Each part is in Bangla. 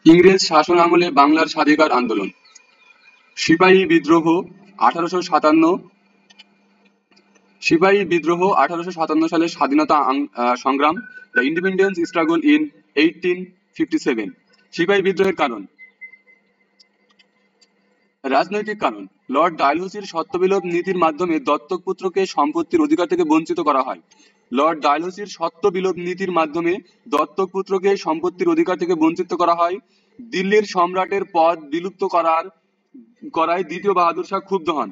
ইংরেজ শাসন আমলে বাংলার স্বাধিকার আন্দোলন। সিপাহী বিদ্রোহ 1857। সিপাহী বিদ্রোহ 1857 সালের স্বাধীনতা সংগ্রাম, দ্য ইন্ডিপেন্ডেন্স স্ট্রাগল ইন 1857। সিপাহী বিদ্রোহের কারণ। রাজনৈতিক কারণ। লর্ড ডালহৌসির সত্ত্ববিলোপ নীতির মাধ্যমে দত্তক পুত্রকে সম্পত্তির অধিকার থেকে বঞ্চিত করা হয়। লর্ড ডালহৌসির সত্ত্ববিলোপ নীতির মাধ্যমে দত্তক পুত্রকে সম্পত্তির অধিকার থেকে বঞ্চিত করা হয়। দিল্লির সম্রাটের পদ বিলুপ্ত করায় দ্বিতীয় বাহাদুর শাহ ক্ষুব্ধ হন।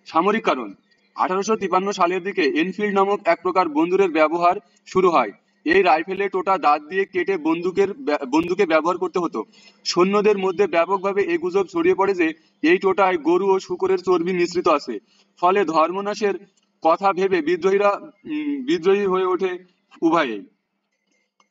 সামরিক কারণ। 1853 সালের দিকে এনফিল্ড নামক এক প্রকার বন্দুকের ব্যবহার শুরু হয়। এই রাইফেলে টোটা দাঁত দিয়ে কেটে বন্দুকে ব্যবহার করতে হতো। সৈন্যদের মধ্যে ব্যাপকভাবে এই গুজব ছড়িয়ে পড়ে যে এই টোটায় গরু ও শূকরের চর্বি মিশ্রিত আছে। ফলে ধর্মনাশের কথা ভেবে বিদ্রোহী হয়ে ওঠে উভয়েই।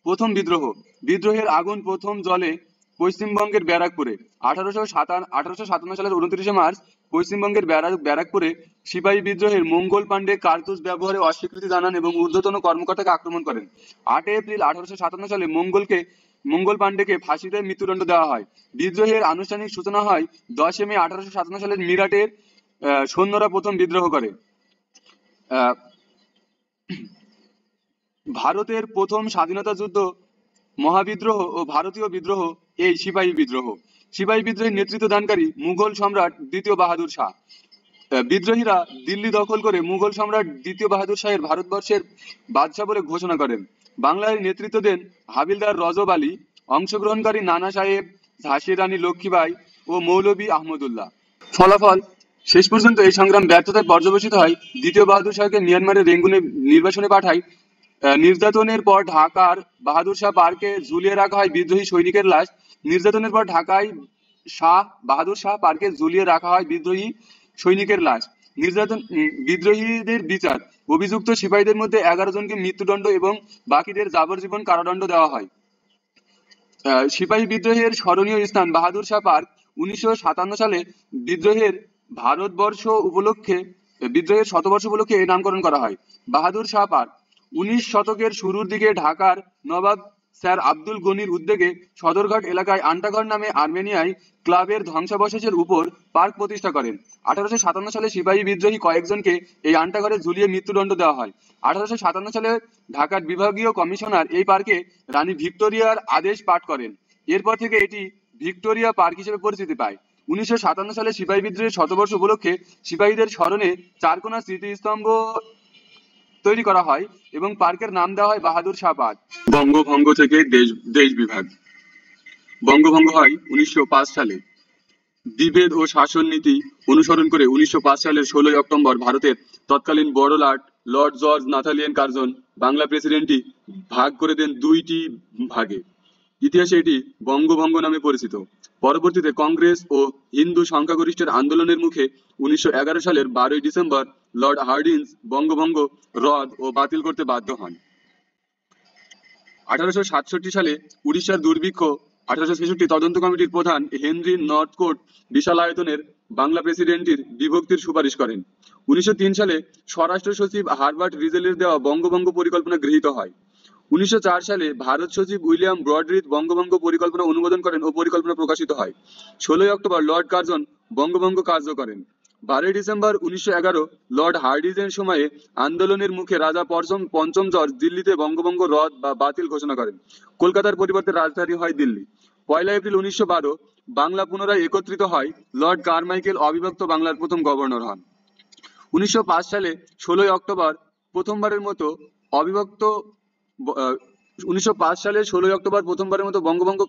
প্রথম বিদ্রোহ। বিদ্রোহের আগুন প্রথম জ্বলে পশ্চিমবঙ্গের ব্যারাকপুরে। 1857 সালের 29 মার্চ পশ্চিমবঙ্গের ব্যারাকপুরে সিপাহী বিদ্রোহের মঙ্গল পাণ্ডে কার্তুজ ব্যবহারে অস্বীকৃতি জানান এবং ঊর্ধ্বতন কর্মকর্তাকে আক্রমণ করেন। 8 এপ্রিল 1857 সালে মঙ্গল পাণ্ডেকে ফাঁসিতে মৃত্যুদণ্ড দেওয়া হয়। বিদ্রোহের আনুষ্ঠানিক সূচনা হয় 10 মে 1857 সালের মিরাটের। সৈন্যরা প্রথম বিদ্রোহ করে। ভারতের প্রথম স্বাধীনতা যুদ্ধ, মহাবিদ্রোহ ও ভারতীয় বিদ্রোহ এই সিপাহী বিদ্রোহ। সিপাহী বিদ্রোহের নেতৃত্ব দানকারী মুঘল সম্রাট দ্বিতীয় বাহাদুর শাহ। বিদ্রোহীরা দিল্লি দখল করে মুঘল সম্রাট দ্বিতীয় বাহাদুর শাহের ভারতবর্ষের বাদশাহ বলে ঘোষণা করেন। বাংলায় নেতৃত্ব দেন হাবিলদার রজব আলী। অংশগ্রহণকারী নানা সাহেব, ঝাঁসির রানী লক্ষ্মীবাই ও মৌলভী আহমদুল্লাহ। ফলাফল। শেষ পর্যন্ত এই সংগ্রাম ব্যর্থতায় পর্যবসিত হয়। দ্বিতীয় বাহাদুর শাহকে মিয়ানমারের রেঙ্গুনে নির্বাসনে পাঠায়। নির্যাতনের পর ঢাকার বাহাদুর শাহ পার্কে ঝুলিয়ে রাখা হয় বিদ্রোহী সৈনিকের লাশ। নির্যাতনের পর ঢাকায় বাহাদুর শাহ পার্কে ঝুলিয়ে রাখা হয় বিদ্রোহী সৈনিকের লাশ। বিদ্রোহীদের বিচার। অভিযুক্ত সিপাহীদের মধ্যে 11 জনকে মৃত্যুদণ্ড এবং বাকিদের যাবজ্জীবন কারাদণ্ড দেওয়া হয়। সিপাহী বিদ্রোহের স্মরণীয় স্থান বাহাদুর শাহ পার্ক। 1957 সালে বিদ্রোহের শতবর্ষ উপলক্ষে এর নামকরণ করা হয় বাহাদুর শাহ পার্ক। 19 শতকের শুরুর দিকে ঢাকার নবাব স্যার আব্দুল গনির উদ্যোগে সদরঘাট এলাকায় আন্টাঘর নামে আর্মেনিয়ায় ক্লাবের ধ্বংসাবশেষের উপর পার্ক প্রতিষ্ঠা করেন। 1857 সালে সিপাহী বিদ্রোহী কয়েকজনকে এই আন্টাঘরে ঝুলিয়ে মৃত্যুদণ্ড দেওয়া হয়। 1857 সালে ঢাকার বিভাগীয় কমিশনার এই পার্কে রানী ভিক্টোরিয়ার আদেশ পাঠ করেন। এরপর থেকে এটি ভিক্টোরিয়া পার্ক হিসেবে পরিচিতি পায়। 1957 সালে সিপাহী বিদ্রোহের শতবর্ষ উপলক্ষে সিপাহীদের স্মরণে চারকোনা স্মৃতিস্তম্ভ তৈরি করা হয় এবং পার্কের নাম দেওয়া হয় বাহাদুর শাহ পার্ক। বঙ্গভঙ্গ থেকে দেশ বিভাগ। বঙ্গভঙ্গ হয় 1905 সালে। বিভেদ ও শাসন নীতি অনুসরণ করে 1905 সালের 16 অক্টোবর ভারতের তৎকালীন বড় লর্ড জর্জ নাথালিয়ান কার্জন বাংলা প্রেসিডেন্টই ভাগ করে দেন দুইটি ভাগে। ইতিহাসে এটি বঙ্গভঙ্গ নামে পরিচিত। পরবর্তীতে কংগ্রেস ও হিন্দু সংখ্যাগরিষ্ঠের আন্দোলনের মুখে 1911 সালের 12 ডিসেম্বর লর্ড হার্ডিঞ্জ বঙ্গভঙ্গ রদ ও বাতিল করতে বাধ্য হন। 1867 সালে উড়িষ্যার দুর্ভিক্ষ। 1866 তদন্ত কমিটির প্রধান হেনরি নর্থকোট বিশাল আয়তনের বাংলা প্রেসিডেন্টির বিভক্তির সুপারিশ করেন। 1903 সালে স্বরাষ্ট্র সচিব হারবার্ট রিজেলের দেওয়া বঙ্গভঙ্গ পরিকল্পনা গৃহীত হয়। 1904 সালে ভারত সচিব উইলিয়াম ব্রডরিচ বঙ্গভঙ্গ পরিকল্পনা অনুমোদন করেন ও পরিকল্পনা প্রকাশিত হয়। 16 অক্টোবর লর্ড কার্জন বঙ্গভঙ্গ কার্য করেন। 12 ডিসেম্বর 1911 লর্ড হার্ডিঞ্জের সময়ে আন্দোলনের মুখে রাজা পঞ্চম জর্জ দিল্লিতে বঙ্গভঙ্গ রদ বা বাতিল ঘোষণা করেন। কলকাতার পরিবর্তে রাজধানী হয় দিল্লি। 1 এপ্রিল 1912 বাংলা পুনরায় একত্রিত হয়। লর্ড কারমাইকেল অবিভক্ত বাংলার প্রথম গভর্নর হন। 1905 সালে 16 অক্টোবর প্রথমবারের মতো 16 অক্টোবর বঙ্গভঙ্গ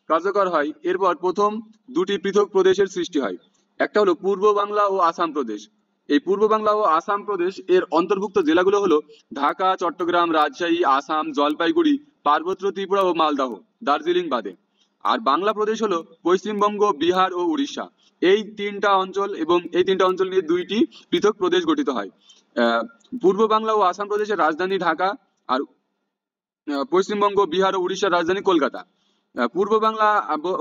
কার্যকর হয়। এরপর প্রথম দুটি পৃথক প্রদেশের সৃষ্টি হয়। একটা হলো পূর্ব বাংলা ও আসাম প্রদেশ। এই পূর্ব বাংলা ও আসাম প্রদেশ এর অন্তর্ভুক্ত জেলাগুলো হলো ঢাকা, চট্টগ্রাম, রাজশাহী, আসাম, জলপাইগুড়ি, পার্বত্য ত্রিপুরা ও মালদহ, দার্জিলিং বাদে। আর বাংলা প্রদেশ হলো পশ্চিমবঙ্গ, বিহার ও উড়িষ্যা। এই তিনটা অঞ্চল নিয়ে দুইটি পৃথক প্রদেশ গঠিত হয়। পূর্ব বাংলা ও আসাম প্রদেশের রাজধানী ঢাকা, আর পশ্চিমবঙ্গ, বিহার ও উড়িষ্যার রাজধানী কলকাতা। পূর্ব বাংলা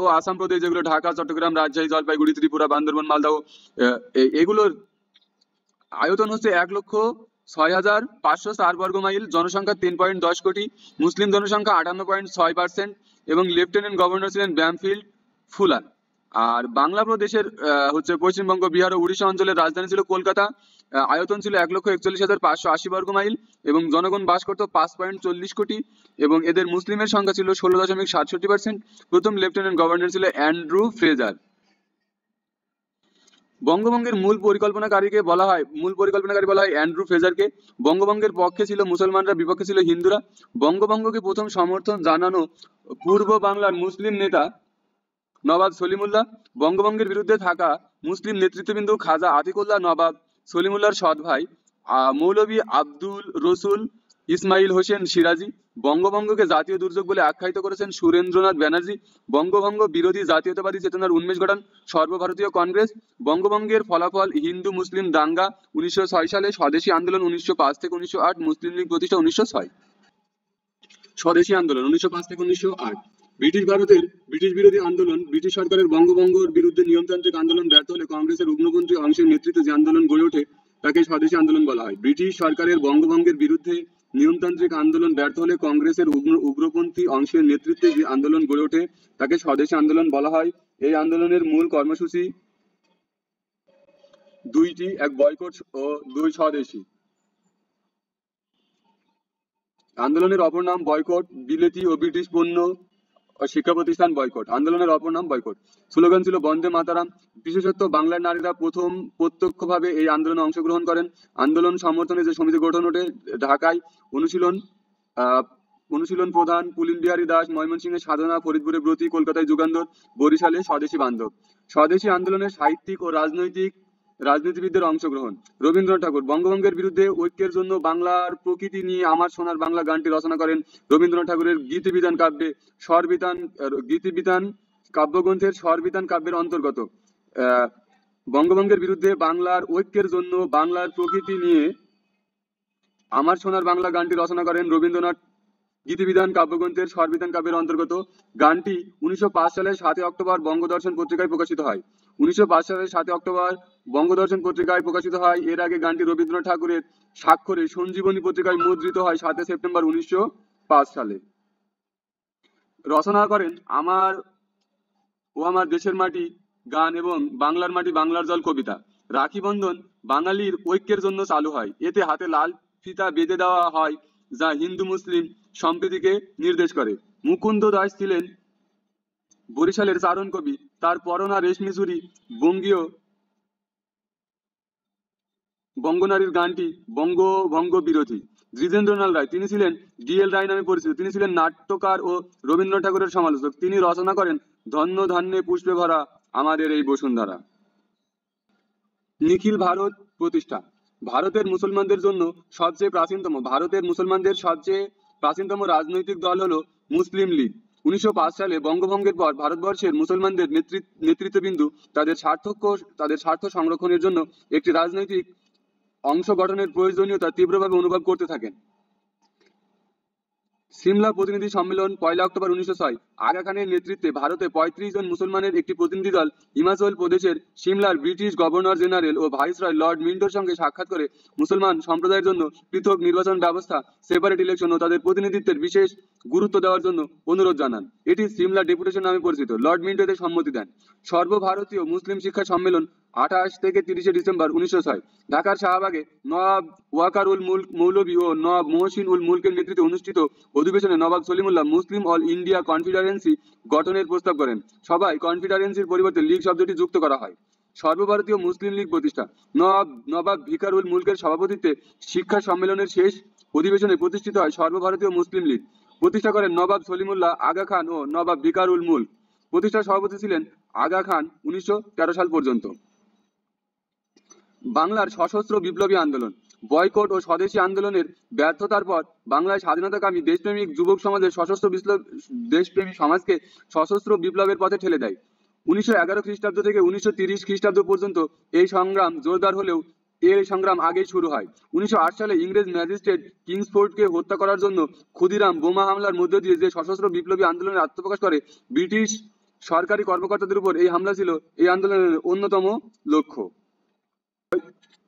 ও আসাম প্রদেশ যেগুলো ঢাকা, চট্টগ্রাম, রাজশাহী, জলপাইগুড়ি, ত্রিপুরা, বান্দরবান, মালদহ, এগুলোর আয়তন হচ্ছে 1,06,504 বর্গ মাইল। জনসংখ্যা 3.10 কোটি। মুসলিম জনসংখ্যা 58.6%। এবং লেফটেন্যান্ট গভর্নর ছিলেন ব্যামফিল্ড ফুলার। আর বাংলা প্রদেশের হচ্ছে পশ্চিমবঙ্গ, বিহার ও উড়িষ্যা অঞ্চলের রাজধানী ছিল কলকাতা। আয়তন ছিল 1,41,580 বর্গ মাইল এবং জনগণ বাস করত 5.40 কোটি এবং এদের মুসলিমের সংখ্যা ছিল 16.67%। প্রথম লেফটেন্যান্ট গভর্নর ছিল অ্যান্ড্রু ফ্রেজার। বঙ্গভঙ্গের মূল পরিকল্পনাকারী বলা হয় অ্যান্ড্রু ফ্রেজারকে। বঙ্গভঙ্গের পক্ষে ছিল মুসলমানরা, বিপক্ষে ছিল হিন্দুরা। বঙ্গভঙ্গকে প্রথম সমর্থন জানানো পূর্ব বাংলার মুসলিম নেতা নবাব সলিমুল্লাহ। বঙ্গভঙ্গের বিরুদ্ধে থাকা মুসলিম নেতৃত্ববৃন্দ খাজা আতিকুল্লাহ নবাব সলিমুল্লাহর সৎ ভাই মৌলভী আব্দুল রসুল ইসমাইল হোসেন সিরাজি। বঙ্গভঙ্গকে জাতীয় দুর্যোগ বলে আখ্যায়িত করেছেন সুরেন্দ্রনাথ ব্যানার্জি। বঙ্গভঙ্গ বিরোধী জাতীয়তাবাদী চেতনার উন্মেষ ঘটান সর্বভারতীয় কংগ্রেস। বঙ্গভঙ্গের ফলাফল হিন্দু মুসলিম দাঙ্গা 1906 সালে, স্বদেশী আন্দোলন 1905 থেকে 1908, মুসলিম লীগ প্রতিষ্ঠা 1906। স্বদেশী আন্দোলন 1905 থেকে 1908। ব্রিটিশ বিরোধী আন্দোলন। ব্রিটিশ সরকারের বঙ্গভঙ্গের বিরুদ্ধে নিয়মতান্ত্রিক আন্দোলন ব্যর্থ হলে কংগ্রেসের উগ্রপন্থী অংশের নেতৃত্বে যে আন্দোলন গড়ে ওঠে তাকে স্বদেশী আন্দোলন বলা হয়। ব্রিটিশ সরকারের বঙ্গভঙ্গের বিরুদ্ধে নিয়মতান্ত্রিক আন্দোলন ব্যর্থ হলে কংগ্রেসের উগ্রপন্থী অংশের নেতৃত্বে যে আন্দোলন গড়ে ওঠে তাকে স্বদেশী আন্দোলন বলা হয়। এই আন্দোলনের মূল কর্মসূচি দুইটি, এক বয়কট ও দুই স্বদেশী। আন্দোলনের অপর নাম বয়কট, বিলেতি ও ব্রিটিশ পণ্য ও শিক্ষা প্রতিষ্ঠান বয়কট। আন্দোলনের অপর নাম বয়কট। স্লোগান ছিল বন্দে মাতারাম। বিশেষত বাংলার নারীরা প্রথম প্রত্যক্ষভাবে এই আন্দোলনে অংশগ্রহণ করেন। আন্দোলন সমর্থনে যে সমিতি গঠন ওঠে ঢাকায় অনুশীলন প্রধান, পুলিন বিহারী দাস, ময়মনসিংহে সাধনা, ফরিদপুরে ব্রতী, কলকাতায় যুগান্তর, বরিশালে স্বদেশী বান্ধব। স্বদেশী আন্দোলনের সাহিত্যিক ও রাজনীতিবিদদের অংশগ্রহণ। রবীন্দ্রনাথ ঠাকুর বঙ্গভঙ্গের বিরুদ্ধে ঐক্যের জন্য বাংলার প্রকৃতি নিয়ে আমার সোনার বাংলা গানটি রচনা করেন। রবীন্দ্রনাথ ঠাকুরের গীতিবিতান কাব্যগ্রন্থের স্বরবিতান কাব্যের অন্তর্গত। বঙ্গভঙ্গের বিরুদ্ধে বাংলার ঐক্যের জন্য বাংলার প্রকৃতি নিয়ে আমার সোনার বাংলা গানটি রচনা করেন রবীন্দ্রনাথ। গীতিবিতান কাব্যগ্রন্থের স্বরবিতান কাব্যের অন্তর্গত। গানটি 1905 সালের 7 অক্টোবর বঙ্গদর্শন পত্রিকায় প্রকাশিত হয়। 1905 সালের 7 অক্টোবর বঙ্গদর্শন পত্রিকায় প্রকাশিত হয়। এর আগে গানটি রবীন্দ্রনাথ ঠাকুরের স্বাক্ষরে সঞ্জীবনী পত্রিকায় মুদ্রিত হয় 7 সেপ্টেম্বর 1905 সালে। রচনা করেন আমার দেশের মাটি গান এবং বাংলার মাটি বাংলার জল কবিতা। রাখি বন্ধন বাঙালির ঐক্যের জন্য চালু হয়। এতে হাতে লাল ফিতা বেঁধে দেওয়া হয় যা হিন্দু মুসলিম সম্প্রীতিকে নির্দেশ করে। মুকুন্দ দাস ছিলেন বরিশালের চারণ কবি। তার পরনা রেশমি চুরি বঙ্গনারীর গানটি বঙ্গভঙ্গ বিরোধী। দ্বিজেন্দ্রলাল রায়, তিনি ছিলেন ডিএল রায় নামে পরিচিত। তিনি ছিলেন নাট্যকার ও রবীন্দ্রনাথ ঠাকুরের সমালোচক। তিনি রচনা করেন ধন্য ধান্যে পুষ্পে ভরা আমাদের এই বসুন্ধরা। নিখিল ভারত প্রতিষ্ঠা। ভারতের মুসলমানদের সবচেয়ে প্রাচীনতম রাজনৈতিক দল হলো মুসলিম লীগ। 1905 সালে বঙ্গভঙ্গের পর ভারতবর্ষের মুসলমানদের নেতৃত্ববৃন্দ তাদের স্বার্থ সংরক্ষণের জন্য একটি রাজনৈতিক অংশ গঠনের প্রয়োজনীয়তা তীব্রভাবে অনুভব করতে থাকেন। সিমলা প্রতিনিধি সম্মেলন 1 অক্টোবর 1906। আগা খানের নেতৃত্বে ভারতে 35 জন মুসলমানের একটি প্রতিনিধি দল হিমাচল প্রদেশের সিমলার ব্রিটিশ গভর্নর জেনারেল ও ভাইসরয় লর্ড মিন্টোর সঙ্গে সাক্ষাৎ করে মুসলমান সম্প্রদায়ের জন্য পৃথক নির্বাচন ব্যবস্থা, সেপারেট ইলেকশন ও তাদের প্রতিনিধিত্বের বিশেষ গুরুত্ব দেওয়ার জন্য অনুরোধ জানান। এটি সিমলা ডেপুটেশন নামে পরিচিত। লর্ড মিন্টো এতে সম্মতি দেন। সর্বভারতীয় মুসলিম শিক্ষা সম্মেলন 28 থেকে 30 ডিসেম্বর 1906 ঢাকার শাহবাগে নওয়াব ওয়াকার উল মুলক মৌলভী ও নওয়াব মহসিন উল মুলকের নেতৃত্বে অনুষ্ঠিত অধিবেশনে নবাব সলিমুল্লাহ মুসলিম অল ইন্ডিয়া কনফেডারেন্সি গঠনের প্রস্তাব করেন। সভায় কনফেডারেন্সির পরিবর্তে লীগ শব্দটি যুক্ত করা হয়। সর্বভারতীয় মুসলিম লীগ প্রতিষ্ঠা। নবাব ভিকার উল মুলকের সভাপতিত্বে শিক্ষা সম্মেলনের শেষ অধিবেশনে প্রতিষ্ঠিত হয় সর্বভারতীয় মুসলিম লীগ। প্রতিষ্ঠা করেন নবাব সলিমুল্লাহ, আগা খান ও নবাব ভিকার উল মুলক। প্রতিষ্ঠার সভাপতি ছিলেন আগা খান 1913 সাল পর্যন্ত। বাংলার সশস্ত্র বিপ্লবী আন্দোলন। বয়কট ও স্বদেশী আন্দোলনের ব্যর্থতার পর বাংলায় স্বাধীনতাকামী দেশপ্রেমিক যুবক সমাজকে সশস্ত্র বিপ্লবের পথে ঠেলে দেয়। 1911 খ্রিস্টাব্দ থেকে 1930 খ্রিস্টাব্দ পর্যন্ত এই সংগ্রাম জোরদার হলেও এই সংগ্রাম আগেই শুরু হয়। 1908 সালে ইংরেজ ম্যাজিস্ট্রেট কিংসফোর্ডকে হত্যা করার জন্য ক্ষুদিরাম বোমা হামলার মধ্য দিয়ে যে সশস্ত্র বিপ্লবী আন্দোলনের আত্মপ্রকাশ করে ব্রিটিশ সরকারি কর্মকর্তাদের উপর, এই হামলা ছিল এই আন্দোলনের অন্যতম লক্ষ্য।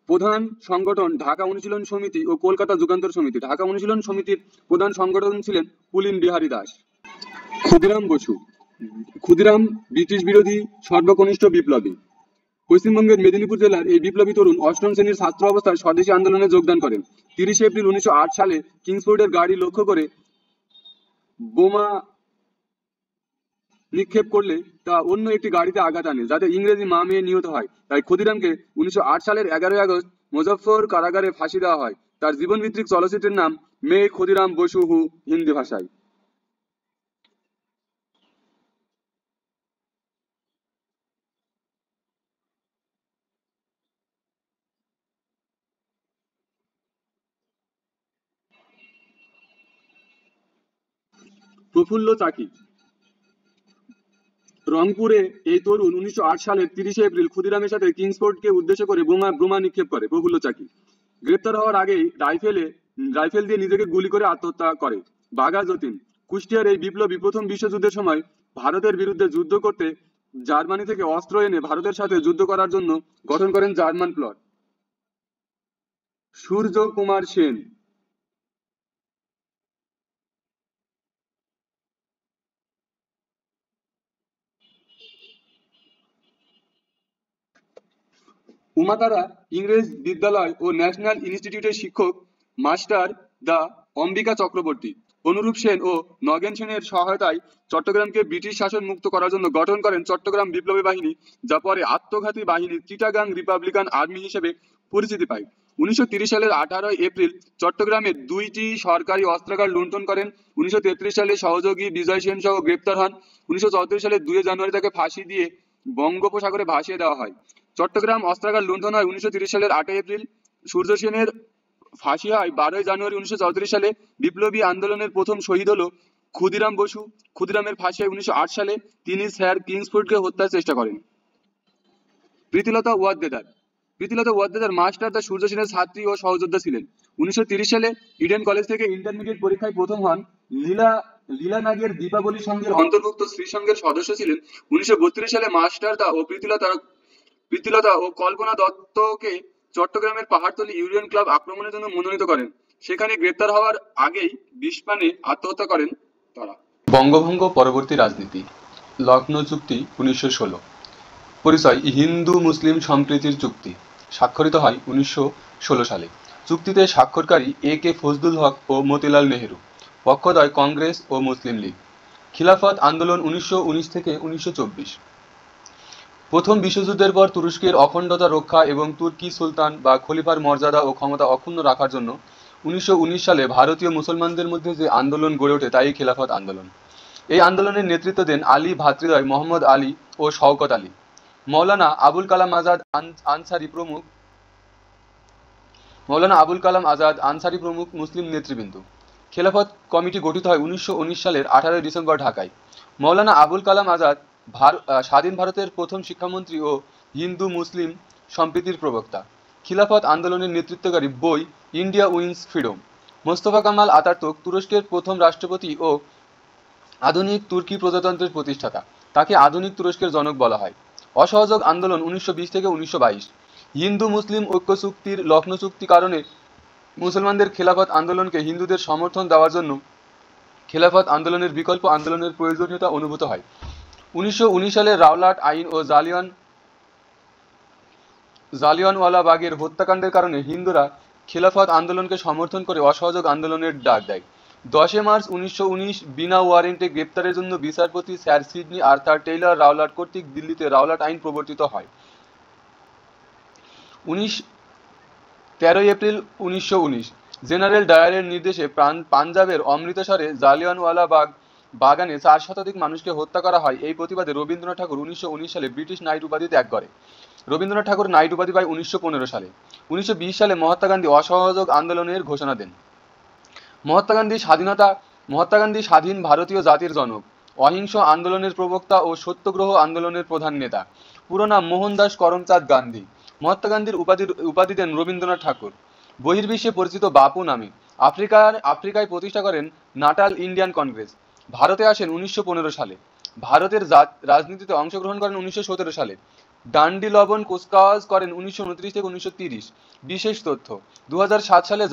প্রধান সংগঠন ঢাকা অনুশীলন সমিতি ও কলকাতা যুগান্তর সমিতি। ঢাকা অনুশীলন সমিতির প্রধান সংগঠন ছিলেন পুলিন বিহারী দাস। ক্ষুদিরাম বসু। ক্ষুদিরাম ব্রিটিশ বিরোধী সর্বকনিষ্ঠ বিপ্লবী। পশ্চিমবঙ্গের মেদিনীপুর জেলার এই বিপ্লবী তরুণ অষ্টম শ্রেণীর ছাত্র অবস্থায় স্বদেশী আন্দোলনে যোগদান করেন। 30 এপ্রিল 1908 সালে কিংসফোর্ডের গাড়ি লক্ষ্য করে বোমা নিক্ষেপ করলে তা অন্য একটি গাড়িতে আঘাত আনে, যাতে ইংরেজি মা মেয়ে নিহত হয়। তাই ক্ষুদিরামকে 1908 সালের 11 আগস্ট মুজফ্ফর কারাগারে ফাঁসি দেওয়া হয়। তার জীবনভিত্তিক চলচ্চিত্রের নাম মে ক্ষুদিরাম বসু হু, হিন্দি ভাষায়। প্রফুল্ল চাকি। রংপুরে এই তরুণ 1908 সালের 30 এপ্রিল ক্ষুদিরামের সাথে কিংসফোর্ডকে উদ্দেশ্য করে বোমা নিক্ষেপ করে প্রফুল্ল চাকি। গ্রেপ্তার হওয়ার আগেই রাইফেল দিয়ে নিজেকে গুলি করে আত্মহত্যা করে। বাঘা যতীন। কুষ্টিয়ার এই বিপ্লবী প্রথম বিশ্বযুদ্ধের সময় ভারতের বিরুদ্ধে যুদ্ধ করতে জার্মানি থেকে অস্ত্র এনে ভারতের সাথে যুদ্ধ করার জন্য গঠন করেন জার্মান প্লট। সূর্য কুমার সেন। উমাতারা ইংরেজ বিদ্যালয় ও ন্যাশনাল ইনস্টিটিউটের শিক্ষক মাস্টার দা অম্বিকা চক্রবর্তী। অনুরূপ সেন ও নগেন সেনের সহায়তায় চট্টগ্রামকে ব্রিটিশ শাসন মুক্ত করার জন্য গঠন করেন চট্টগ্রাম বিপ্লবী বাহিনী, যা পরে আত্মঘাতী বাহিনী চিটাগাং রিপাবলিকান আর্মি হিসেবে পরিচিতি পায়। 1930 সালের 18 এপ্রিল চট্টগ্রামে 2টি সরকারি অস্ত্রাগার লুণ্ঠন করেন। 1933 সালে সহযোগী বিজয় সেন সহ গ্রেপ্তার হন। 1934 সালের 2 জানুয়ারি তাকে ফাঁসি দিয়ে বঙ্গোপসাগরে ভাসিয়ে দেওয়া হয়। চট্টগ্রাম অস্ত্রাগার লুণ্ঠন হয় 1930 সালের 8 এপ্রিল। সূর্য সেনের ফাঁসি হয় 12 জানুয়ারি 1934 সালে। বিপ্লবী আন্দোলনের প্রথম শহীদ হলো ক্ষুদিরাম বসু। ক্ষুদিরামের ফাঁসি হয় 1908 সালে। তিনি স্যার কিংসফোর্ডকে হত্যার চেষ্টা করেন। প্রীতিলতা ওয়াদ্দেদার। প্রীতিলতা ওয়াদ্দেদার মাস্টার দা সূর্য সেনের ছাত্রী ও সহযোদ্ধা ছিলেন। 1930 সালে ইডেন কলেজ থেকে ইন্টারমিডিয়েট পরীক্ষায় প্রথম হন। লীলা লীলা নাগের দীপাবলি সংঘের অন্তর্ভুক্ত স্ত্রী সংঘের সদস্য ছিলেন। 1932 সালে মাস্টার দা ও প্রীতিলতা ও কল্পনা দত্তকে চট্টগ্রামের পাহাড়তলী ইউনিয়ন ক্লাব আক্রমণের জন্য মনোনীত করেন। সেখানে গ্রেপ্তার হওয়ার আগেই বিষপানে আত্মহত্যা করেন তারা। বঙ্গভঙ্গ পরবর্তী রাজনীতি। লখনৌ চুক্তি 1916। পরিচয়: হিন্দু মুসলিম সম্প্রীতির চুক্তি স্বাক্ষরিত হয় 1916 সালে। চুক্তিতে স্বাক্ষরকারী A.K. ফজলুল হক ও মতিলাল নেহেরু। পক্ষদ্বয় কংগ্রেস ও মুসলিম লীগ। খিলাফত আন্দোলন 1919 থেকে 1924। প্রথম বিশ্বযুদ্ধের পর তুরস্কের অখণ্ডতা রক্ষা এবং তুর্কি সুলতান বা খলিফার মর্যাদা ও ক্ষমতা অক্ষুণ্ণ রাখার জন্য 1919 সালে ভারতীয় মুসলমানদের মধ্যে যে আন্দোলন গড়ে ওঠে তাই খিলাফত আন্দোলন। এই আন্দোলনের নেতৃত্ব দেন আলী ভ্রাতৃদ্বয় মোহাম্মদ আলী ও শওকত আলী। মৌলানা আবুল কালাম আজাদ আনসারী প্রমুখ মুসলিম নেতৃবৃন্দ। খেলাফত কমিটি গঠিত হয় 1919 সালের 18 ডিসেম্বর ঢাকায়। মৌলানা আবুল কালাম আজাদ স্বাধীন ভারতের প্রথম শিক্ষামন্ত্রী ও হিন্দু মুসলিম সম্প্রীতির প্রবক্তা। খিলাফত আন্দোলনের নেতৃত্বকারী বই India wins freedom. Mustafa Kemal Ataturk তুরস্কের প্রথম রাষ্ট্রপতি ও আধুনিক তুর্কি প্রজাতন্ত্রের প্রতিষ্ঠাতা। তাকে আধুনিক তুরস্কের জনক বলা হয়। অসহযোগ আন্দোলন 1920 থেকে 1922। হিন্দু মুসলিম ঐক্য চুক্তির লখনৌ চুক্তি কারণে মুসলমানদের খেলাফত আন্দোলনকে হিন্দুদের সমর্থন দেওয়ার জন্য খেলাফত আন্দোলনের বিকল্প আন্দোলনের প্রয়োজনীয়তা অনুভূত হয়। 1919 সালে রাওলাট আইন ও জালিয়ানওয়ালাবাগের হত্যাকাণ্ডের কারণে হিন্দুরা খেলাফত আন্দোলনকে সমর্থন করে অসহযোগ আন্দোলনের ডাক দেয়। 10 মার্চ 1919 বিনা ওয়ারেন্টে গ্রেপ্তারের জন্য বিচারপতি Sir Sidney Arthur Taylor Rowlatt কর্তৃক দিল্লিতে রাওলাট আইন প্রবর্তিত হয়। 13 এপ্রিল 1919 জেনারেল ডায়ারের নির্দেশে পাঞ্জাবের অমৃতসরে জালিয়ানওয়ালা বাগানে 4 শতাধিক মানুষকে হত্যা করা হয়। এই প্রতিবাদে রবীন্দ্রনাথ ঠাকুর 1919 সালে ব্রিটিশ নাইট উপাধি ত্যাগ করে। রবীন্দ্রনাথ ঠাকুর নাইট উপাধি পায় 1915 সালে। 1920 সালে মহাত্মা গান্ধী অসহযোগ আন্দোলনের ঘোষণা দেন। মহাত্মা গান্ধী স্বাধীন ভারতীয় জাতির জনক, অহিংস আন্দোলনের প্রবক্তা ও সত্যগ্রহ আন্দোলনের প্রধান নেতা। পুরো নাম মোহনদাস করমচাঁদ গান্ধী। মহাত্মা গান্ধীর উপাধি দেন রবীন্দ্রনাথ ঠাকুর। বহির্বিশ্বে পরিচিত বাপু নামে। আফ্রিকায় প্রতিষ্ঠা করেন নাটাল ইন্ডিয়ান কংগ্রেস। ভারতে আসেন 1915 সালে। ভারতের রাজনীতিতে অংশগ্রহণ করেন 1917 সালে। ডান্ডি লবণ কুচকাওয়াজ করেন 1929 থেকে 1930। বিশেষ তথ্য: 2007 সালে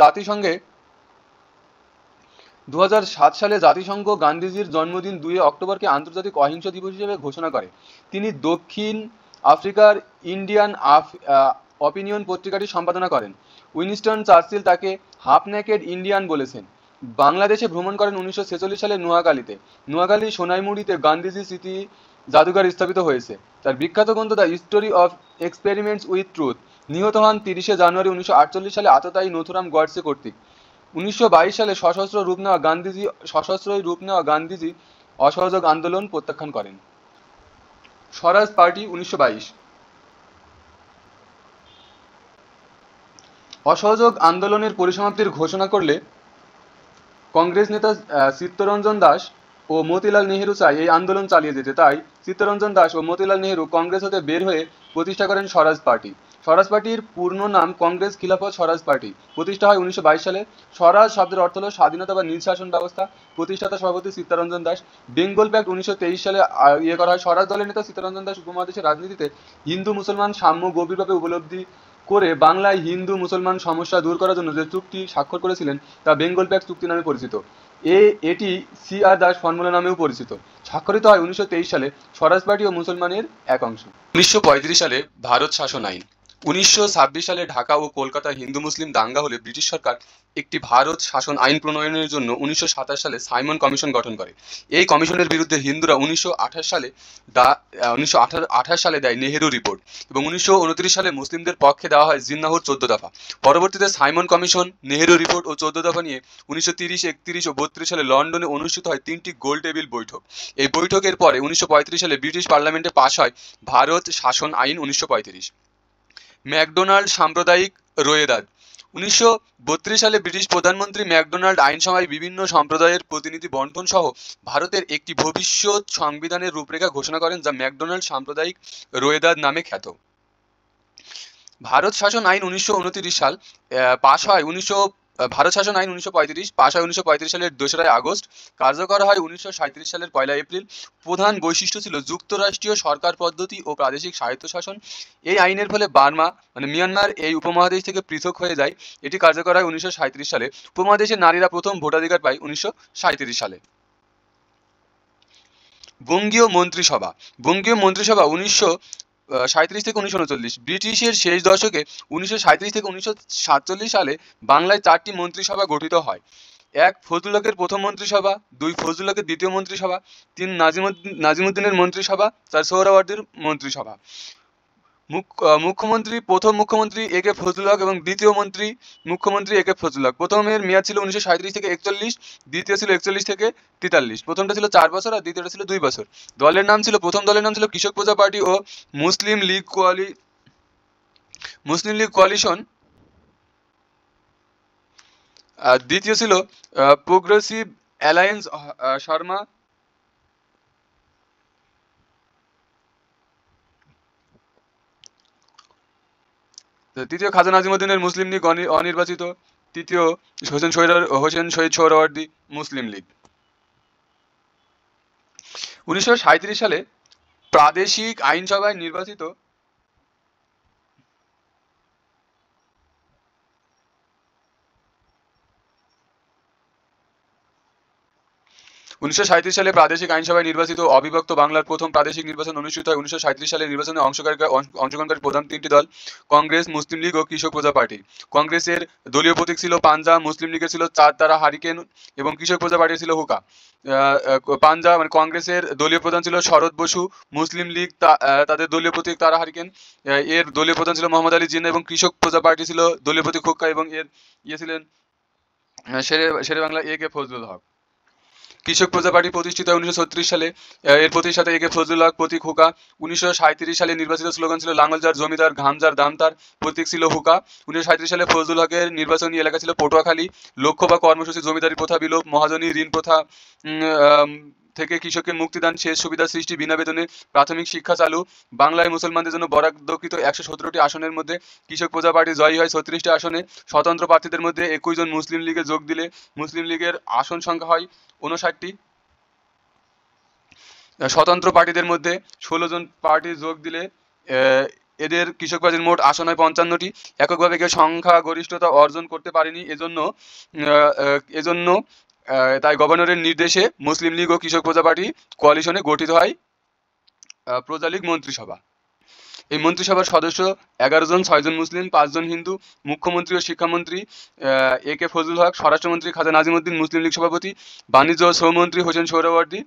2007 সালে জাতিসংঘ গান্ধীজির জন্মদিন 2 অক্টোবরকে আন্তর্জাতিক অহিংসা দিবস হিসেবে ঘোষণা করে। তিনি দক্ষিণ আফ্রিকার ইন্ডিয়ান অপিনিয়ন পত্রিকাটি সম্পাদনা করেন। উইনস্টন চার্চিল তাকে হাফ নেকেড ইন্ডিয়ান বলেছেন। বাংলাদেশে ভ্রমণ করেন 1946 সালে নোয়াখালীতে। নোয়াখালীর সোনাইমুড়িতে গান্ধীজি স্মৃতি জাদুঘর স্থাপিত হয়েছে। তার বিখ্যাত গ্রন্থ the history of experiments with truth. নিহত হন 30শে জানুয়ারি 1948 সালে আততায়ী নথুরাম গডসে কর্তৃক। 1922 সালে সশস্ত্র রূপ নেওয়া গান্ধীজি অসহযোগ আন্দোলন প্রত্যাখ্যান করেন। স্বরাজ পার্টি 1922। অসহযোগ আন্দোলনের পরিসমাপ্তির ঘোষণা করলে কংগ্রেস নেতা চিত্তরঞ্জন দাস ও মতিলাল নেহেরু চায় এই আন্দোলন চালিয়ে যেতে। তাই চিত্তরঞ্জন দাস ও মতিলাল নেহেরু কংগ্রেস হতে বের হয়ে প্রতিষ্ঠা করেন স্বরাজ পার্টি। স্বরাজ পার্টির পূর্ণ নাম কংগ্রেস খিলাফত স্বরাজ পার্টি। প্রতিষ্ঠা হয় 1922 সালে। স্বরাজ শব্দের অর্থ হল স্বাধীনতা বা নীল শাসন ব্যবস্থা। প্রতিষ্ঠাতা সভাপতি চিত্তরঞ্জন দাস। বেঙ্গল প্যাক্ট 1923 সালে করা হয়। স্বরাজ দলের নেতা চিত্তরঞ্জন দাস উপমহাদেশের রাজনীতিতে হিন্দু মুসলমান সাম্য গভীরভাবে উপলব্ধি করে বাংলায় হিন্দু মুসলমান সমস্যা দূর করার জন্য যে চুক্তি স্বাক্ষর করেছিলেন তা বেঙ্গল প্যাক্ট চুক্তি নামে পরিচিত। এটি সি.আর. দাস ফর্মুলা নামেও পরিচিত। স্বাক্ষরিত হয় 1923 সালে। স্বরাজ পার্টি ও মুসলমানের এক অংশ। 1935 সালে ভারত শাসন আইন। 1926 সালে ঢাকা ও কলকাতায় হিন্দু মুসলিম দাঙ্গা হলে ব্রিটিশ সরকার একটি ভারত শাসন আইন প্রণয়নের জন্য 1927 সালে সাইমন কমিশন গঠন করে। এই কমিশনের বিরুদ্ধে হিন্দুরা 1928 সালে দেয় নেহেরু রিপোর্ট এবং 1929 সালে মুসলিমদের পক্ষে দেওয়া হয় জিন্নাহর 14 দফা। পরবর্তীতে সাইমন কমিশন, নেহেরু রিপোর্ট ও 14 দফা নিয়ে 1930, 31 ও 32 সালে লন্ডনে অনুষ্ঠিত হয় 3টি গোল টেবিল বৈঠক। এই বৈঠকের পরে 1935 সালে ব্রিটিশ পার্লামেন্টে পাশ হয় ভারত শাসন আইন 1935। ম্যাকডোনাল্ড সাম্প্রদায়িক রোয়েদাদ। 1932 সালে ব্রিটিশ প্রধানমন্ত্রী ম্যাকডোনাল্ড আইনসভায় বিভিন্ন সম্প্রদায়ের প্রতিনিধি বন্টন সহ ভারতের একটি ভবিষ্যৎ সংবিধানের রূপরেখা ঘোষণা করেন, যা ম্যাকডোনাল্ড সাম্প্রদায়িক রোয়েদাদ নামে খ্যাত। ভারত শাসন আইন 1929 সাল পাশ হয় ভারত শাসন আইন 1935 পাশ হয় 1935 সালের 2রা আগস্ট, কার্যকর হয় 1937 সালের 1 এপ্রিল। প্রধান বৈশিষ্ট্য ছিল যুক্তরাষ্ট্রীয় সরকার পদ্ধতি ও প্রাদেশিক স্বায়ত্তশাসন। এই আইনের ফলে বার্মা মিয়ানমার এই উপমহাদেশ থেকে পৃথক হয়ে যায়। এটি কার্যকর হয় 1937 সালে। উপমহাদেশের নারীরা প্রথম ভোটাধিকার পায় 1937 সালে। বঙ্গীয় মন্ত্রিসভা। বঙ্গীয় মন্ত্রিসভা 1937 থেকে 1939। ব্রিটিশের শেষ দশকে 1937 থেকে 1947 সালে বাংলায় 4টি মন্ত্রিসভা গঠিত হয়। 1 ফজলুল হকের প্রথম মন্ত্রিসভা, 2 ফজলুল হকের দ্বিতীয় মন্ত্রিসভা, 3 নাজিমুদ্দিনের মন্ত্রিসভা, 4 সোহরাওয়ার্দীর মন্ত্রিসভা। মুখ্যমন্ত্রী প্রথম মুখ্যমন্ত্রী এ.কে ফজলুল হক এবং দ্বিতীয় মুখ্যমন্ত্রী এ.কে ফজলুল হক। প্রথমের মেয়াদ ছিল 1937 থেকে 41, দ্বিতীয় ছিল 41 থেকে 43। প্রথমটা ছিল 4 বছর আর দ্বিতীয়টা ছিল 2 বছর। প্রথম দলের নাম ছিল কৃষক প্রজা পার্টি ও মুসলিম লীগ কোয়ালিশন। দ্বিতীয় ছিল প্রোগ্রেসিভ অ্যালায়েন্স শর্মা। তৃতীয় খাজা নাজিমুদ্দিনের মুসলিম লীগ অনির্বাচিত। তৃতীয় হোসেন শহীদ সোহরাওয়ার্দী মুসলিম লীগ। 1937 সালে প্রাদেশিক আইনসভায় নির্বাচিত 1937 সালে প্রাদেশিক আইনসভায় নির্বাচিত অবিভক্ত বাংলার প্রথম প্রাদেশিক নির্বাচন অনুষ্ঠিত হয়। 1937 সালের নির্বাচনে অংশগ্রহণকারী প্রধান 3টি দল কংগ্রেস, মুসলিম লীগ ও কৃষক প্রজা পার্টি। কংগ্রেসের দলীয় প্রতীক ছিল পাঞ্জা, মুসলিম লীগের ছিল 4 তারা হারিকেন এবং কৃষক প্রজা পার্টির ছিল হুকা। পাঞ্জা কংগ্রেসের দলীয় প্রধান ছিল শরৎ বসু, মুসলিম লীগ তাদের দলীয় প্রতীক তারা হারিকেন, এর দলীয় প্রধান ছিল মোহাম্মদ আলী জিন্নাহ এবং কৃষক প্রজা পার্টি ছিল দলীয় প্রতীক হুক্কা এবং এর ছিলেন শেরে বাংলা এ.কে ফজলুল হক। কৃষক প্রজা পার্টি প্রতিষ্ঠিত হয় 1936 সালে। এর প্রতিষ্ঠাতা এ.কে ফজলুল হক, প্রতীক হুকা। 1937 সালে নির্বাচিত স্লোগান ছিল লাঙ্গল যার জমিদার, ঘাম যার দাম তার, প্রতীক ছিল হুকা। 1937 সালে ফজলুল হকের নির্বাচনী এলাকা ছিল পটুয়াখালী। লক্ষ্য বা কর্মসূচি জমিদারি প্রথা বিলোপ, মহাজনী ঋণ প্রথা থেকে কৃষককে মুক্তিদান, শেষ সুবিধা সৃষ্টি, বিনা বেতনে প্রাথমিক শিক্ষা চালু। বাংলায় মুসলমানদের জন্য বরাদ্দকৃত 117টি আসনের মধ্যে কৃষক প্রজা পার্টি জয়ী হয় 36টি আসনে। স্বতন্ত্র প্রার্থীদের মধ্যে 21 জন মুসলিম লীগে যোগ দিলে মুসলিম লীগের আসন সংখ্যা হয় 59টি। স্বতন্ত্র পার্টিদের মধ্যে 16 জন পার্টি যোগ দিলে এদের কৃষক পার্টির মোট আসন হয় 55টি। এককভাবে কেউ সংখ্যাগরিষ্ঠতা অর্জন করতে পারেনি। এজন্য তাই গভর্নরের নির্দেশে মুসলিম লীগ ও কৃষক প্রজা পার্টি কোয়ালিশনে গঠিত হয় প্রজা লীগ মন্ত্রিসভা। এই মন্ত্রিসভার সদস্য 11 জন, 6 জন মুসলিম, 5 জন হিন্দু। মুখ্যমন্ত্রী ও শিক্ষামন্ত্রী এ কে ফজলুল হক, স্বরাষ্ট্রমন্ত্রী খাজা নাজিমউদ্দিন মুসলিম লীগ সভাপতি, বাণিজ্য ও শ্রমমন্ত্রী হোসেন সোহরাওয়ার্দী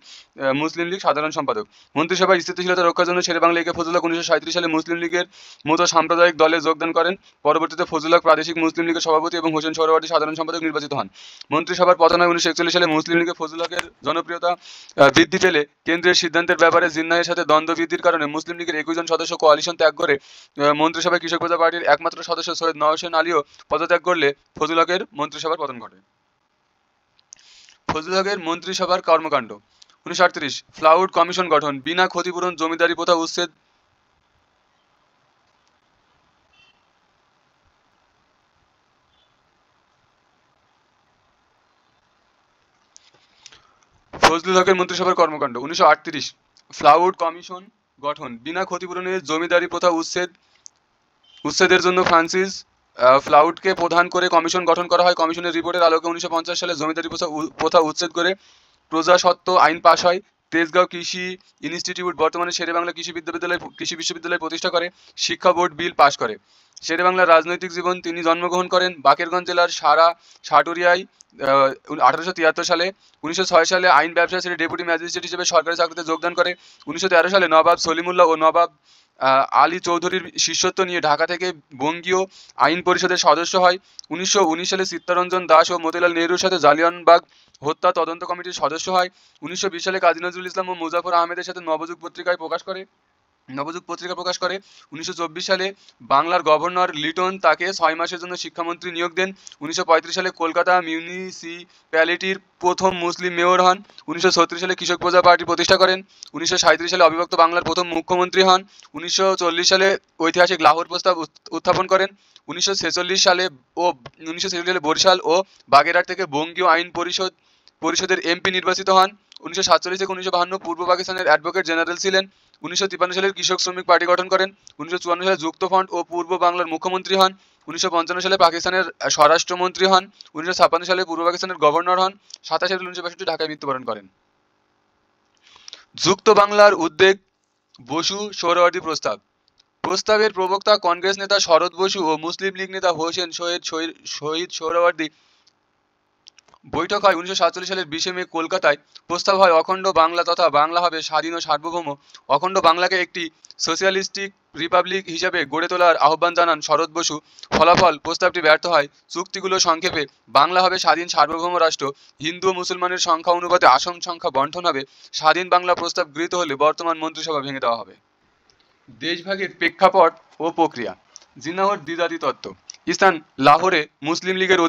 মুসলিম লীগ সাধারণ সম্পাদক। মন্ত্রিসভার স্থিতিশীলতা রক্ষার জন্য শেরেবাংলা এ কে ফজলুল হক 1937 সালে মুসলিম লীগের মতো সাম্প্রদায়িক দলে যোগদান করেন। পরবর্তীতে ফজলুল হক প্রাদেশিক মুসলিম লীগের সভাপতি এবং হোসেন সোহরাওয়ার্দী সাধারণ সম্পাদক নির্বাচিত হন। মন্ত্রিসভার পতন হয় 1941 সালে। মুসলিম লীগে ফজলুল হকের জনপ্রিয়তা বৃদ্ধি পেলে কেন্দ্রের সিদ্ধান্তের ব্যাপারে জিন্নাহের সাথে দ্বন্দ্ব বৃদ্ধির কারণে মুসলিম লীগের 21 জন সদস্য কোয়ালিশন ত্যাগ করে মন্ত্রিসভায় কৃষক প্রজা পার্টির একমাত্র সদস্য সৈয়দ নওশন আলীও পদত্যাগ করলে ফজলুল হকের মন্ত্রিসভার পতন ঘটে। ফজলুল হকের মন্ত্রিসভার কর্মকাণ্ড। 1938 ফ্লাউড কমিশন গঠন, বিনা ক্ষতিপূরণ জমিদারি প্রথা উচ্ছেদ। ফজলুল হকের মন্ত্রিসভার কর্মকাণ্ড। 1938 ফ্লাউড কমিশন গঠন, বিনা ক্ষতিপূরণের জমিদারি প্রথা উচ্ছেদের জন্য ফ্রান্সিস ফ্লাউডকে প্রধান করে কমিশন গঠন করা হয়। কমিশনের রিপোর্টের আলোকে 1950 সালে জমিদারি প্রথা উচ্ছেদ করে প্রজাস্বত্ব আইন পাশ হয়। তেজগাঁও কৃষি ইনস্টিটিউট, বর্তমানে শেরেবাংলা কৃষি বিশ্ববিদ্যালয় প্রতিষ্ঠা করে। শিক্ষা বোর্ড বিল পাশ করে। শেরেবাংলার রাজনৈতিক জীবন। তিনি জন্মগ্রহণ করেন বাকেরগঞ্জ জেলার সাটুরিয়ায় 1873 সালে। 1906 সালে আইন ব্যবসা ছেড়ে ডেপুটি ম্যাজিস্ট্রেট হিসেবে সরকারি চাকরিতে যোগদান করে। 1913 সালে নবাব সলিমুল্লাহ ও নবাব আলী চৌধুরীর শিষ্যত্ব নিয়ে ঢাকা থেকে বঙ্গীয় আইন পরিষদের সদস্য হয়। 1919 সালে চিত্তরঞ্জন দাস ও মতিলাল নেহরুর সাথে জালিয়ানবাগ হত্যা তদন্ত কমিটির সদস্য হয়। 1920 সালে কাজী নজরুল ইসলাম ও মুজাফর আহমেদের সাথে নবযুগ পত্রিকা প্রকাশ করে। 1924 সালে বাংলার গভর্নর লিটন তাকে 6 মাসের জন্য শিক্ষামন্ত্রী নিয়োগ দেন। 1935 সালে কলকাতা মিউনিসিপ্যালিটির প্রথম মুসলিম মেয়র হন। 1936 সালে কৃষক প্রজা পার্টি প্রতিষ্ঠা করেন। 1937 সালে অবিভক্ত বাংলার প্রথম মুখ্যমন্ত্রী হন। 1940 সালে ঐতিহাসিক লাহোর প্রস্তাব উত্থাপন করেন। 1946 সালে বরিশাল ও বাগেরহাট থেকে বঙ্গীয় আইন পরিষদের এমপি নির্বাচিত হন। 1947 থেকে 1952 পূর্ব পাকিস্তানের অ্যাডভোকেট জেনারেল ছিলেন। 1953 সালে কৃষক শ্রমিক পার্টি গঠন করেন। 1954 সালে যুক্ত ফ্রন্ট ও পূর্ব বাংলার মুখ্যমন্ত্রী হন। 1955 সালে পাকিস্তানের স্বরাষ্ট্রমন্ত্রী হন। 1956 সালে পূর্ব পাকিস্তানের গভর্নর হন। 27 এপ্রিল 1962 ঢাকায় মৃত্যুবরণ করেন। যুক্ত বাংলার উদ্বেগ, বসু সোহরাওয়ার্দী প্রস্তাবের প্রবক্তা কংগ্রেস নেতা শরৎ বসু ও মুসলিম লীগ নেতা হোসেন শহীদ সোহরাওয়ার্দী। বৈঠক হয় 1947 সালের 20 মে কলকাতায়। প্রস্তাব হয় অখণ্ড বাংলা তথা বাংলা হবে স্বাধীন ও সার্বভৌম। অখণ্ড বাংলাকে একটি সোশিয়ালিস্টিক রিপাবলিক হিসাবে গড়ে তোলার আহ্বান জানান শরৎ বসু। ফলাফল, প্রস্তাবটি ব্যর্থ হয়। চুক্তিগুলো সংক্ষেপে: বাংলা হবে স্বাধীন সার্বভৌম রাষ্ট্র। হিন্দু ও মুসলমানের সংখ্যা অনুপাতে আসন সংখ্যা বন্টন হবে। স্বাধীন বাংলা প্রস্তাব গৃহীত হলে বর্তমান মন্ত্রিসভা ভেঙে দেওয়া হবে। দেশভাগের প্রেক্ষাপট ও প্রক্রিয়া। জিন্নাহর দ্বিজাতি তত্ত্ব। স্থান: লাহোরে। মুসলিম লীগের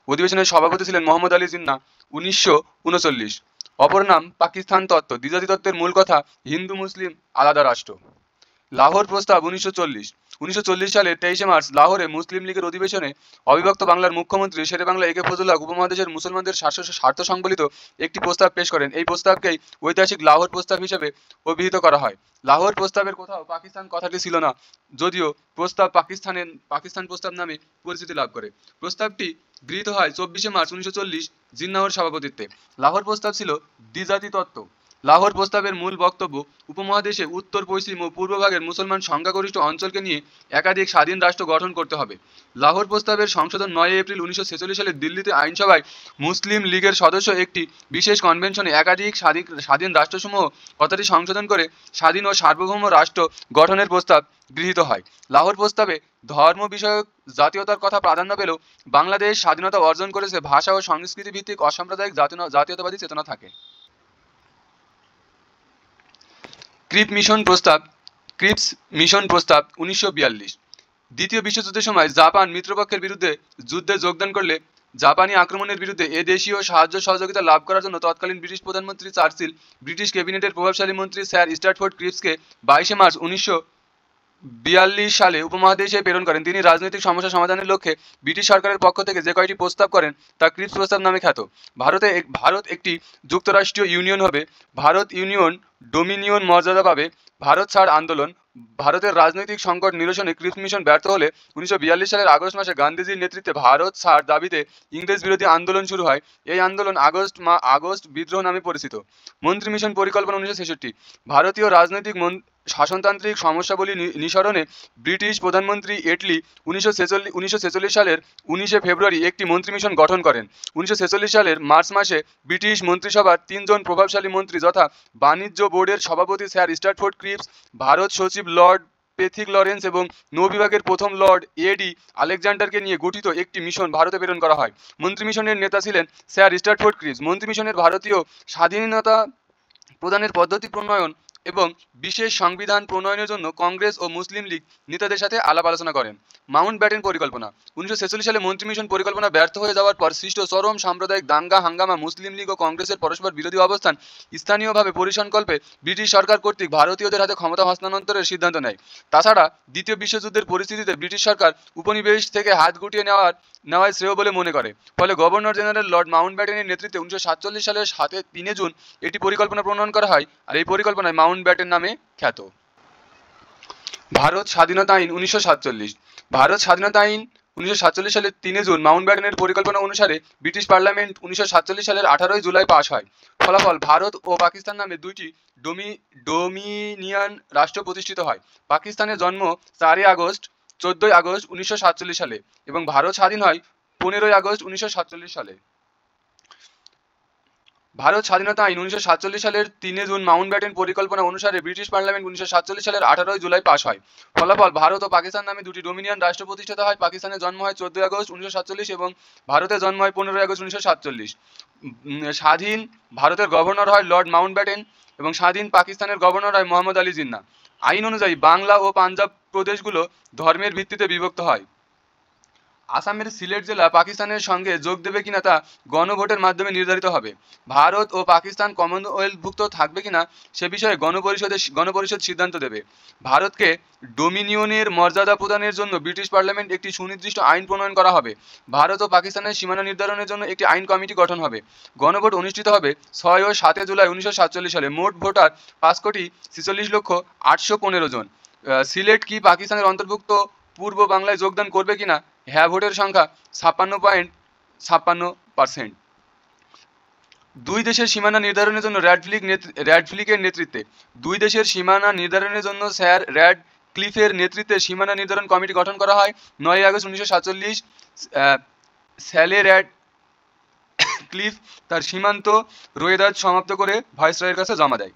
অধিবেশনের সভাপতি ছিলেন মোহাম্মদ আলী জিন্নাহ। 1939। অপর নাম পাকিস্তান তত্ত্ব। দ্বিজাতি তত্ত্বের মূল কথা: হিন্দু মুসলিম আলাদা রাষ্ট্র। লাহোর প্রস্তাব 1940। 1940 সালের 23 মার্চ লাহোরে মুসলিম লীগের অধিবেশনে অবিভক্ত বাংলার মুখ্যমন্ত্রী শেরেবাংলা এ কে ফজলুল হক উপমহাদেশের মুসলমানদের স্বার্থ সংবলিত একটি প্রস্তাব পেশ করেন। এই প্রস্তাবকেই ঐতিহাসিক লাহোর প্রস্তাব হিসেবে অভিহিত করা হয়। লাহোর প্রস্তাবের কোথাও পাকিস্তান কথাটি ছিল না, যদিও প্রস্তাব পাকিস্তান প্রস্তাব নামে পরিচিতি লাভ করে। প্রস্তাবটি গৃহীত হয় 24 মার্চ 1940 জিন্নাহর সভাপতিত্বে। লাহোর প্রস্তাব ছিল দ্বিজাতি তত্ত্ব। লাহোর প্রস্তাবের মূল বক্তব্য: উপমহাদেশে উত্তর পশ্চিম ও পূর্বভাগের মুসলমান সংখ্যাগরিষ্ঠ অঞ্চলকে নিয়ে একাধিক স্বাধীন রাষ্ট্র গঠন করতে হবে। লাহোর প্রস্তাবের সংশোধন 9 এপ্রিল 1946 সালে দিল্লিতে আইনসভায় মুসলিম লীগের সদস্য একটি বিশেষ কনভেনশনে একাধিক স্বাধীন রাষ্ট্রসমূহ কথাটি সংশোধন করে স্বাধীন ও সার্বভৌম রাষ্ট্র গঠনের প্রস্তাব গৃহীত হয়। লাহোর প্রস্তাবে ধর্ম বিষয়ক জাতীয়তার কথা প্রাধান্য পেলেও বাংলাদেশ স্বাধীনতা অর্জন করেছে ভাষা ও সংস্কৃতি ভিত্তিক অসাম্প্রদায়িক জাতীয়তাবাদী চেতনা থাকে। ক্রিপস মিশন প্রস্তাব 1942। দ্বিতীয় বিশ্বযুদ্ধের সময় জাপান মিত্রপক্ষের বিরুদ্ধে যুদ্ধে যোগদান করলে জাপানি আক্রমণের বিরুদ্ধে এদেশীয় সাহায্য সহযোগিতা লাভ করার জন্য তৎকালীন ব্রিটিশ প্রধানমন্ত্রী চার্চিল ব্রিটিশ ক্যাবিনেটের প্রভাবশালী মন্ত্রী স্যার স্ট্র্যাটফোর্ড ক্রিপসকে 22 মার্চ 1942 সালে উপমহাদেশে প্রেরণ করেন। তিনি রাজনৈতিক সমস্যা সমাধানের লক্ষ্যে ব্রিটিশ সরকারের পক্ষ থেকে যে কয়টি প্রস্তাব করেন তা ক্রিপস প্রস্তাব নামে খ্যাত। ভারত একটি যুক্তরাষ্ট্রীয় ইউনিয়ন হবে। ভারত ইউনিয়ন ডোমিনিয়ন মর্যাদা পাবে। ভারত ছাড় আন্দোলন। ভারতের রাজনৈতিক সংকট নিরসনে ক্রিপস মিশন ব্যর্থ হলে 1942 সালের আগস্ট মাসে গান্ধীজির নেতৃত্বে ভারত ছাড় দাবিতে ইংরেজ বিরোধী আন্দোলন শুরু হয়। এই আন্দোলন আগস্ট বিদ্রোহ নামে পরিচিত। মন্ত্রী মিশন পরিকল্পনা 1966। ভারতীয় রাজনৈতিক শাসনতান্ত্রিক সমস্যাবলী নিঃসরণে ব্রিটিশ প্রধানমন্ত্রী এটলি 1946 সালের 19 ফেব্রুয়ারি একটি মন্ত্রী মিশন গঠন করেন। 1946 সালের মার্চ মাসে ব্রিটিশ মন্ত্রিসভার 3 জন প্রভাবশালী মন্ত্রী যথা বাণিজ্য বোর্ডের সভাপতি স্যার স্ট্র্যাটফোর্ড ক্রিপস, ভারত সচিব লর্ড পেথিক লরেন্স এবং নৌ বিভাগের প্রথম লর্ড এডি আলেকজান্ডারকে নিয়ে গঠিত একটি মিশন ভারতে প্রেরণ করা হয়। মন্ত্রী মিশনের নেতা ছিলেন স্যার স্ট্র্যাটফোর্ড ক্রিপস। মন্ত্রী মিশনের ভারতীয় স্বাধীনতা প্রদানের পদ্ধতি প্রণয়ন এবং বিশেষ সংবিধান প্রণয়নের জন্য কংগ্রেস ও মুসলিম লীগ নেতাদের সাথে আলাপ আলোচনা করেন। মাউন্ট ব্যাটেন পরিকল্পনা 1946 সালে মন্ত্রী মিশন পরিকল্পনা ব্যর্থ হয়ে যাওয়ার পর সৃষ্ট চরম সাম্প্রদায়িক দাঙ্গা হাঙ্গামা, মুসলিম লীগ ও কংগ্রেসের পরস্পর বিরোধী অবস্থান, স্থানীয়ভাবে পরিসংকল্পে ব্রিটিশ সরকার কর্তৃক ভারতীয়দের হাতে ক্ষমতা হস্তান্তরের সিদ্ধান্ত নেয়। তাছাড়া দ্বিতীয় বিশ্বযুদ্ধের পরিস্থিতিতে ব্রিটিশ সরকার উপনিবেশ থেকে হাত গুটিয়ে নেওয়াই শ্রেয় বলে মনে করে। ফলে গভর্নর জেনারেল লর্ড মাউন্ট ব্যাটেনের নেতৃত্বে 1947 সালের 3 জুন এটি পরিকল্পনা প্রণয়ন করা হয়, আর এই পরিকল্পনায় মাউন্ট ব্যাটেন নামে খ্যাত। ভারত স্বাধীনতা আইন 1947। ভারত স্বাধীনতা আইন 1947 সালের 3 জুন মাউন্ট ব্যাটেনের পরিকল্পনা অনুসারে ব্রিটিশ পার্লামেন্ট 1947 সালের 18 জুলাই পাশ হয়। ফলাফল, ভারত ও পাকিস্তান নামে দুইটি ডোমিনিয়ন রাষ্ট্র প্রতিষ্ঠিত হয়। পাকিস্তানের জন্ম 14 আগস্ট 1947 সালে এবং ভারত স্বাধীন হয় 15 আগস্ট 1947 সালে। ভারত স্বাধীনতা আইন 1947 সালের 3 জুন মাউন্ট ব্যাটেন পরিকল্পনা অনুসারে ব্রিটিশ পার্লামেন্ট 1947 সালের 18 জুলাই পাশ হয়। ফলাফল, ভারত ও পাকিস্তান নামে দুটি ডোমিনিয়ন রাষ্ট্র প্রতিষ্ঠিত হয়। পাকিস্তানের জন্ম হয় 14 আগস্ট 1947 এবং ভারতের জন্ম হয় 15 আগস্ট 1947। স্বাধীন ভারতের গভর্নর হয় লর্ড মাউন্ট ব্যাটেন এবং স্বাধীন পাকিস্তানের গভর্নর হয় মোহাম্মদ আলী জিন্নাহ। আইন অনুযায়ী বাংলা ও পাঞ্জাব প্রদেশগুলো ধর্মের ভিত্তিতে বিভক্ত হয়। আসামের সিলেট জেলা পাকিস্তানের সঙ্গে যোগ দেবে কিনা তা গণভোটের মাধ্যমে নির্ধারিত হবে। ভারত ও পাকিস্তান কমনওয়েলথভুক্ত থাকবে কিনা সে বিষয়ে গণপরিষদ সিদ্ধান্ত দেবে। ভারতকে ডোমিনিয়নের মর্যাদা প্রদানের জন্য ব্রিটিশ পার্লামেন্ট একটি সুনির্দিষ্ট আইন প্রণয়ন করা হবে। ভারত ও পাকিস্তানের সীমানা নির্ধারণের জন্য একটি আইন কমিটি গঠন হবে। গণভোট অনুষ্ঠিত হবে 6 ও 7 জুলাই 1947 সালে। মোট ভোটার 5,46,815 জন। সিলেট কি পাকিস্তানের অন্তর্ভুক্ত পূর্ব বাংলায় যোগদান করবে কিনা? হ্যাঁ ভোটের সংখ্যা 56.56%। দুই দেশের সীমানা নির্ধারণের জন্য র্যাডফ্লিকের নেতৃত্বে দুই দেশের সীমানা নির্ধারণের জন্য স্যার র্যাড ক্লিফের নেতৃত্বে সীমানা নির্ধারণ কমিটি গঠন করা হয়। 9 আগস্ট 1947 স্যালে র্যাড ক্লিফ তার সীমান্ত রোয়েদাদ সমাপ্ত করে ভাইসরয়ের কাছে জমা দেয়।